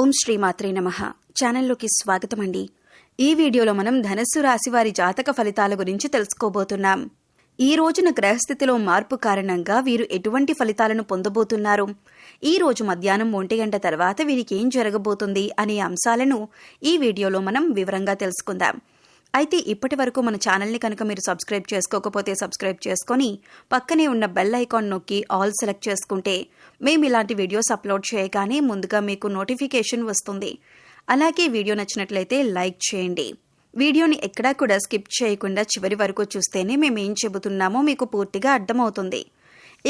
ఓం శ్రీ మాత్రే నమః. ఛానల్లోకి స్వాగతం అండి. ఈ వీడియోలో మనం ధనస్సు రాశి వారి జాతక ఫలితాల గురించి తెలుసుకోబోతున్నాం. ఈ రోజున గ్రహస్థితిలో మార్పు కారణంగా వీరు ఎటువంటి ఫలితాలను పొందబోతున్నారు, ఈ రోజు మధ్యాహ్నం 1 గంట తర్వాత వీరికి ఏం జరగబోతుంది అనే అంశాలను ఈ వీడియోలో మనం వివరంగా తెలుసుకుందాం. అయితే ఇప్పటి వరకు మన ఛానల్ని కనుక మీరు సబ్స్క్రైబ్ చేసుకోకపోతే సబ్స్క్రైబ్ చేసుకొని పక్కనే ఉన్న బెల్ ఐకాన్ నొక్కి ఆల్ సెలెక్ట్ చేసుకుంటే మేము ఇలాంటి వీడియోస్ అప్లోడ్ చేయగానే ముందుగా మీకు నోటిఫికేషన్ వస్తుంది. అలాగే వీడియో నచ్చినట్లయితే లైక్ చేయండి. వీడియోని ఎక్కడా కూడా స్కిప్ చేయకుండా చివరి వరకు చూస్తేనే మేమేం చెబుతున్నామో మీకు పూర్తిగా అర్థమవుతుంది.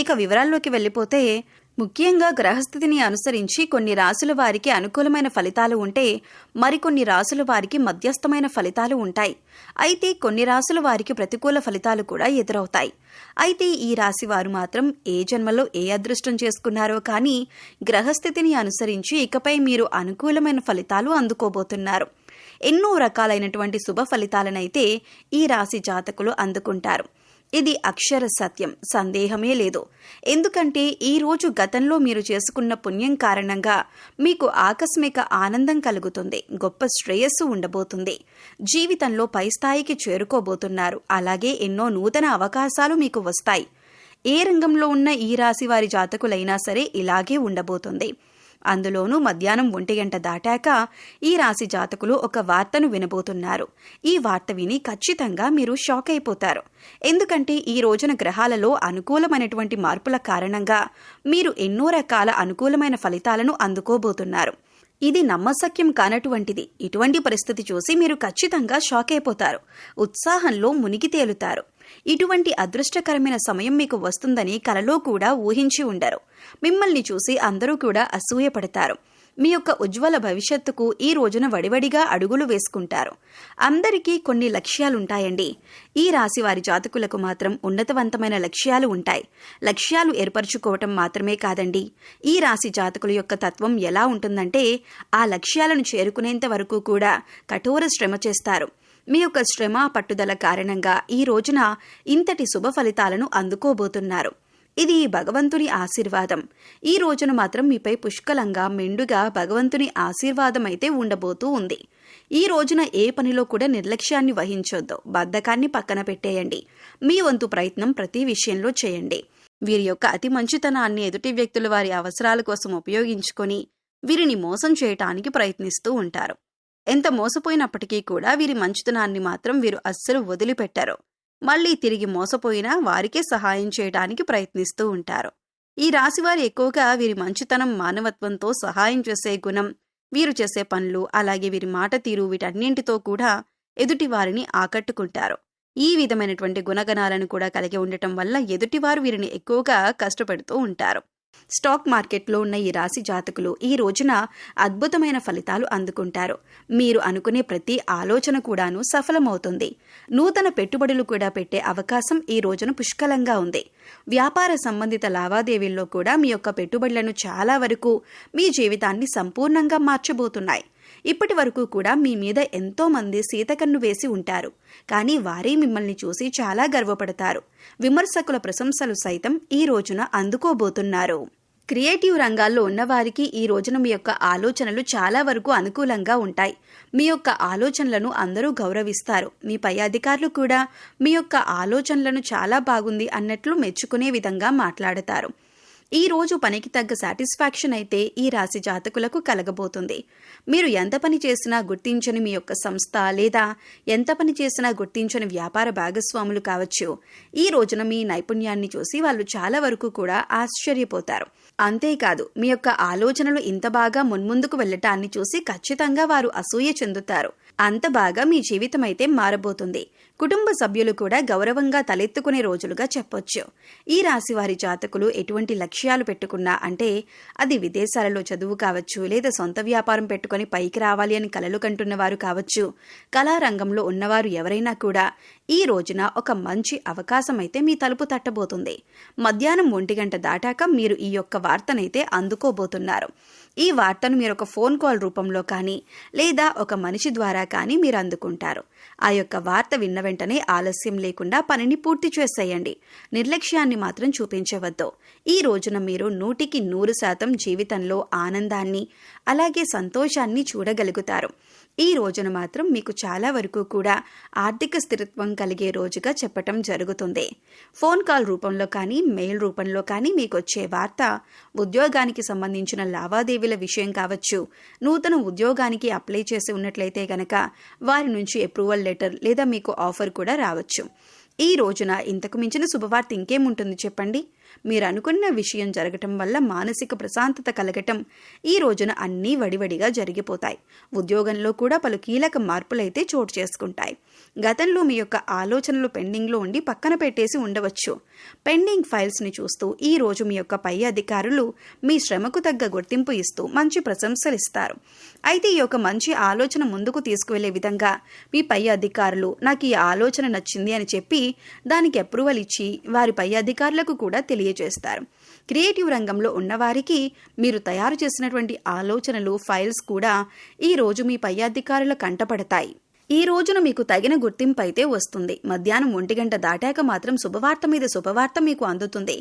ఇక వివరాల్లోకి వెళ్ళిపోతే, ముఖ్యంగా గ్రహస్థితిని అనుసరించి కొన్ని రాశుల వారికి అనుకూలమైన ఫలితాలు ఉంటే మరికొన్ని రాశుల వారికి మధ్యస్థమైన ఫలితాలు ఉంటాయి. అయితే కొన్ని రాశుల వారికి ప్రతికూల ఫలితాలు కూడా ఎదురవుతాయి. అయితే ఈ రాశి వారు మాత్రం ఏ జన్మలో ఏ అదృష్టం చేసుకున్నారో కానీ గ్రహస్థితిని అనుసరించి ఇకపై మీరు అనుకూలమైన ఫలితాలు అందుకోబోతున్నారు. ఎన్నో రకాలైనటువంటి శుభ ఫలితాలనైతే ఈ రాశి జాతకులు అందుకుంటారు. ఇది అక్షర సత్యం, సందేహమే లేదు. ఎందుకంటే ఈ రోజు గతంలో మీరు చేసుకున్న పుణ్యం కారణంగా మీకు ఆకస్మిక ఆనందం కలుగుతుంది, గొప్ప శ్రేయస్సు ఉండబోతుంది, జీవితంలో పై స్థాయికి చేరుకోబోతున్నారు. అలాగే ఎన్నో నూతన అవకాశాలు మీకు వస్తాయి. ఏ రంగంలో ఉన్న ఈ రాశి వారి జాతకులైనా సరే ఇలాగే ఉండబోతుంది. అందులోనూ మధ్యాహ్నం 1 గంట దాటాక ఈ రాశి జాతకులు ఒక వార్తను వినబోతున్నారు. ఈ వార్త విని ఖచ్చితంగా మీరు షాక్ అయిపోతారు. ఎందుకంటే ఈ రోజున గ్రహాలలో అనుకూలమైనటువంటి మార్పుల కారణంగా మీరు ఎన్నో రకాల అనుకూలమైన ఫలితాలను అందుకోబోతున్నారు. ఇది నమ్మశక్యం కానటువంటిది. ఇటువంటి పరిస్థితి చూసి మీరు ఖచ్చితంగా షాక్ అయిపోతారు, ఉత్సాహంలో మునిగి తేలుతారు. ఇటువంటి అదృష్టకరమైన సమయం మీకు వస్తుందని కలలో కూడా ఊహించి ఉండరు. మిమ్మల్ని చూసి అందరూ కూడా అసూయపడతారు. మీ యొక్క ఉజ్వల భవిష్యత్తుకు ఈ రోజున వడివడిగా అడుగులు వేసుకుంటారు. అందరికీ కొన్ని లక్ష్యాలుంటాయండి. ఈ రాశి వారి జాతకులకు మాత్రం ఉన్నతవంతమైన లక్ష్యాలు ఉంటాయి. లక్ష్యాలు ఏర్పరచుకోవటం మాత్రమే కాదండి, ఈ రాశి జాతకుల యొక్క తత్వం ఎలా ఉంటుందంటే ఆ లక్ష్యాలను చేరుకునేంత వరకు కూడా కఠోర శ్రమ చేస్తారు. మీ యొక్క శ్రమ పట్టుదల కారణంగా ఈ రోజున ఇంతటి శుభ ఫలితాలను అందుకోబోతున్నారు. ఇది భగవంతుని ఆశీర్వాదం. ఈ రోజున మాత్రం మీపై పుష్కలంగా మెండుగా భగవంతుని ఆశీర్వాదం అయితే ఉండబోతూ ఉంది. ఈ రోజున ఏ పనిలో కూడా నిర్లక్ష్యాన్ని వహించొద్దు. బద్ధకాన్ని పక్కన పెట్టేయండి. మీ వంతు ప్రయత్నం ప్రతి విషయంలో చేయండి. వీరి యొక్క అతి మంచితనాన్ని ఎదుటి వ్యక్తుల వారి అవసరాల కోసం ఉపయోగించుకొని వీరిని మోసం చేయటానికి ప్రయత్నిస్తూ ఉంటారు. ఎంత మోసపోయినప్పటికీ కూడా వీరి మంచితనాన్ని మాత్రం వీరు అస్సలు వదిలిపెట్టరు. మళ్లీ తిరిగి మోసపోయినా వారికే సహాయం చేయడానికి ప్రయత్నిస్తూ ఉంటారు. ఈ రాశివారు ఎక్కువగా వీరి మంచితనం, మానవత్వంతో సహాయం చేసే గుణం, వీరు చేసే పనులు, అలాగే వీరి మాట తీరు, వీటన్నింటితో కూడా ఎదుటి వారిని ఆకట్టుకుంటారు. ఈ విధమైనటువంటి గుణగణాలను కూడా కలిగి ఉండటం వల్ల ఎదుటివారు వీరిని ఎక్కువగా కష్టపడుతూ ఉంటారు. స్టాక్ మార్కెట్లో ఉన్న ఈ రాశి జాతకులు ఈ రోజున అద్భుతమైన ఫలితాలు అందుకుంటారు. మీరు అనుకునే ప్రతి ఆలోచన కూడాను సఫలమవుతుంది. నూతన పెట్టుబడులు కూడా పెట్టే అవకాశం ఈ రోజున పుష్కలంగా ఉంది. వ్యాపార సంబంధిత లావాదేవీల్లో కూడా మీ యొక్క పెట్టుబడులను చాలా వరకు మీ జీవితాన్ని సంపూర్ణంగా మార్చబోతున్నాయి. ఇప్పటి వరకు కూడా మీ మీద ఎంతో మంది సీతకన్ను వేసి ఉంటారు, కానీ వారే మిమ్మల్ని చూసి చాలా గర్వపడతారు. విమర్శకుల ప్రశంసలు సైతం ఈ రోజున అందుకోబోతున్నారు. క్రియేటివ్ రంగాల్లో ఉన్నవారికి ఈ రోజున మీ యొక్క ఆలోచనలు చాలా వరకు అనుకూలంగా ఉంటాయి. మీ యొక్క ఆలోచనలను అందరూ గౌరవిస్తారు. మీ పై అధికారులు కూడా మీ యొక్క ఆలోచనలను చాలా బాగుంది అన్నట్లు మెచ్చుకునే విధంగా మాట్లాడతారు. ఈ రోజు పనికి తగ్గ సాటిస్ఫాక్షన్ అయితే ఈ రాశి జాతకులకు కలగబోతుంది. మీరు ఎంత పని చేసినా గుర్తించని మీ యొక్క సంస్థ లేదా ఎంత పని చేసినా గుర్తించని వ్యాపార భాగస్వాములు కావచ్చు, ఈ రోజున మీ నైపుణ్యాన్ని చూసి వాళ్ళు చాలా వరకు కూడా ఆశ్చర్యపోతారు. అంతేకాదు, మీ యొక్క ఆలోచనలు ఇంత బాగా మున్ముందుకు వెళ్లటాన్ని చూసి ఖచ్చితంగా వారు అసూయ చెందుతారు. అంత బాగా మీ జీవితం అయితే మారబోతుంది. కుటుంబ సభ్యులు కూడా గౌరవంగా తలెత్తుకునే రోజులుగా చెప్పొచ్చు. ఈ రాశి వారి జాతకులు ఎటువంటి లక్ష్యాలు పెట్టుకున్నా, అంటే అది విదేశాలలో చదువు కావచ్చు, లేదా సొంత వ్యాపారం పెట్టుకుని పైకి రావాలి అని కలలు కంటున్న వారు కావచ్చు, కళారంగంలో ఉన్నవారు ఎవరైనా కూడా ఈ రోజున ఒక మంచి అవకాశం అయితే మీ తలుపు తట్టబోతుంది. మధ్యాహ్నం 1 గంట దాటాక మీరు ఈ యొక్క వార్తనైతే అందుకోబోతున్నారు. ఈ వార్తను మీరు ఒక ఫోన్ కాల్ రూపంలో కానీ లేదా ఒక మనిషి ద్వారా కానీ మీరు అందుకుంటారు. ఆ యొక్క వార్త విన్న వెంటనే ఆలస్యం లేకుండా పనిని పూర్తి చేసేయండి. నిర్లక్ష్యాన్ని మాత్రం చూపించవద్దు. ఈ రోజున మీరు 100% జీవితంలో ఆనందాన్ని, అలాగే సంతోషాన్ని చూడగలుగుతారు. ఈ రోజున మాత్రం మీకు చాలా వరకు కూడా ఆర్థిక స్థిరత్వం కలిగే రోజుగా చెప్పటం జరుగుతుంది. ఫోన్ కాల్ రూపంలో కానీ మెయిల్ రూపంలో కానీ మీకు వచ్చే వార్త ఉద్యోగానికి సంబంధించిన లావాదేవీల విషయం కావచ్చు, నూతన ఉద్యోగానికి అప్లై చేసి ఉన్నట్లయితే గనక వారి నుంచి అప్రూవల్ లెటర్ లేదా మీకు ఆఫర్ కూడా రావచ్చు. ఈ రోజున ఇంతకు మించిన శుభవార్త ఇంకేముంటుంది చెప్పండి. మీరు అనుకున్న విషయం జరగటం వల్ల మానసిక ప్రశాంతత కలగటం, ఈ రోజున అన్నీ వడివడిగా జరిగిపోతాయి. ఉద్యోగంలో కూడా పలు కీలక మార్పులైతే చోటు చేసుకుంటాయి. గతంలో మీ యొక్క ఆలోచనలు పెండింగ్లో ఉండి పక్కన పెట్టేసి ఉండవచ్చు. పెండింగ్ ఫైల్స్ని చూస్తూ ఈ రోజు మీ యొక్క పై అధికారులు మీ శ్రమకు తగ్గ గుర్తింపు ఇస్తూ మంచి ప్రశంసలు ఇస్తారు. అయితే ఈ యొక్క మంచి ఆలోచన ముందుకు తీసుకువెళ్లే విధంగా మీ పై అధికారులు నాకు ఈ ఆలోచన నచ్చింది అని చెప్పి దానికి అప్రూవల్ ఇచ్చి వారి పై అధికారులకు కూడా తెలియజేస్తారు. క్రియేటివ్ రంగంలో ఉన్నవారికి మీరు తయారు చేసినటువంటి ఆలోచనలు, ఫైల్స్ కూడా ఈ రోజు మీ పై అధికారుల కంటపడతాయి. ఈ రోజున మీకు తగిన గుర్తింపు అయితే వస్తుంది. మధ్యాహ్నం 1 గంట దాటాక మాత్రం శుభవార్త మీద శుభవార్త మీకు అందుతుంది.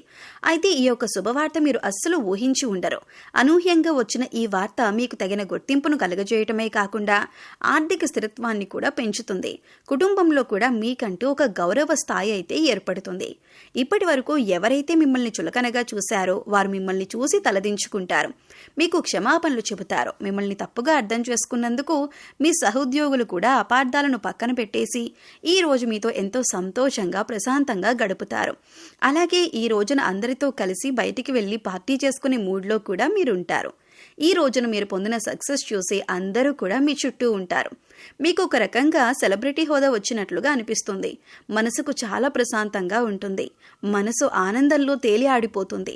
అయితే ఈ యొక్క శుభవార్త మీరు అస్సలు ఊహించి ఉండరు. అనూహ్యంగా వచ్చిన ఈ వార్త మీకు తగిన గుర్తింపును కలుగజేయటమే కాకుండా ఆర్థిక స్థిరత్వాన్ని కూడా పెంచుతుంది. కుటుంబంలో కూడా మీకంటూ ఒక గౌరవ స్థాయి అయితే ఏర్పడుతుంది. ఇప్పటి వరకు ఎవరైతే మిమ్మల్ని చులకనగా చూశారో వారు మిమ్మల్ని చూసి తలదించుకుంటారు, మీకు క్షమాపణలు చెబుతారు. మిమ్మల్ని తప్పుగా అర్థం చేసుకున్నందుకు మీ సహోద్యోగులు కూడా అపార్థాలను పక్కన పెట్టేసి ఈ రోజు మీతో ఎంతో సంతోషంగా ప్రశాంతంగా గడుపుతారు. అలాగే ఈ రోజున అందరితో కలిసి బయటికి వెళ్లి పార్టీ చేసుకునే మూడ్లో కూడా మీరుంటారు. ఈ రోజున మీరు పొందిన సక్సెస్ చూసి అందరూ కూడా మీ చుట్టూ ఉంటారు. మీకు ఒక రకంగా సెలబ్రిటీ హోదా వచ్చినట్లుగా అనిపిస్తుంది. మనసుకు చాలా ప్రశాంతంగా ఉంటుంది. మనసు ఆనందంలో తేలి ఆడిపోతుంది.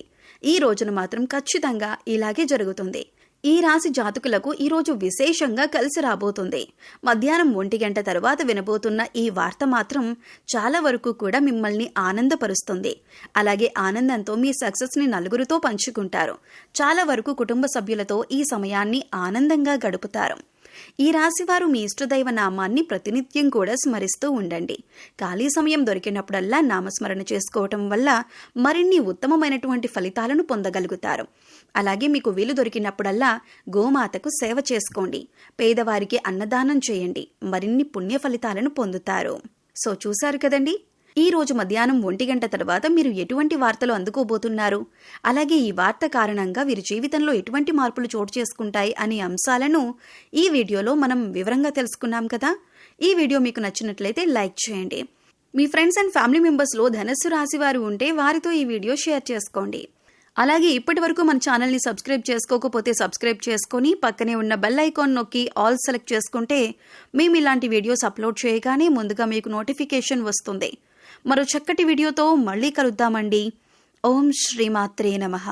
ఈ రోజున మాత్రం ఖచ్చితంగా ఇలాగే జరుగుతుంది. ఈ రాశి జాతకులకు ఈరోజు విశేషంగా కలిసి రాబోతుంది. మధ్యాహ్నం 1 గంట తర్వాత వినబోతున్న ఈ వార్త మాత్రం చాలా వరకు కూడా మిమ్మల్ని ఆనందపరుస్తుంది. అలాగే ఆనందంతో మీ సక్సెస్ని నలుగురితో పంచుకుంటారు. చాలా వరకు కుటుంబ సభ్యులతో ఈ సమయాన్ని ఆనందంగా గడుపుతారు. ఈ రాశివారు మీ ఇష్టదైవ నామాన్ని ప్రతినిత్యం కూడా స్మరిస్తూ ఉండండి. ఖాళీ సమయం దొరికినప్పుడల్లా నామస్మరణ చేసుకోవటం వల్ల మరిన్ని ఉత్తమమైనటువంటి ఫలితాలను పొందగలుగుతారు. అలాగే మీకు వీలు దొరికినప్పుడల్లా గోమాతకు సేవ చేసుకోండి. పేదవారికి అన్నదానం చేయండి. మరిన్ని పుణ్య ఫలితాలను పొందుతారు. సో చూశారు కదండి, ఈ రోజు మధ్యాహ్నం 1 గంట తర్వాత మీరు ఎటువంటి వార్తలు అందుకోబోతున్నారు, అలాగే ఈ వార్త కారణంగా వీరి జీవితంలో ఎటువంటి మార్పులు చోటు చేసుకుంటాయి అనే అంశాలను ఈ వీడియోలో మనం వివరంగా తెలుసుకున్నాం కదా. ఈ వీడియో మీకు నచ్చినట్లయితే లైక్ చేయండి. మీ ఫ్రెండ్స్ అండ్ ఫ్యామిలీ మెంబర్స్లో ధనస్సు రాశి వారు ఉంటే వారితో ఈ వీడియో షేర్ చేసుకోండి. అలాగే ఇప్పటి వరకు మన ఛానల్ని సబ్స్క్రైబ్ చేసుకోకపోతే సబ్స్క్రైబ్ చేసుకొని పక్కనే ఉన్న బెల్ ఐకాన్ నొక్కి ఆల్ సెలెక్ట్ చేసుకుంటే మేము ఇలాంటి వీడియోస్ అప్లోడ్ చేయగానే ముందుగా మీకు నోటిఫికేషన్ వస్తుంది. మరో చక్కటి వీడియోతో మళ్ళీ కలుద్దామండి. ఓం శ్రీమాత్రే నమః.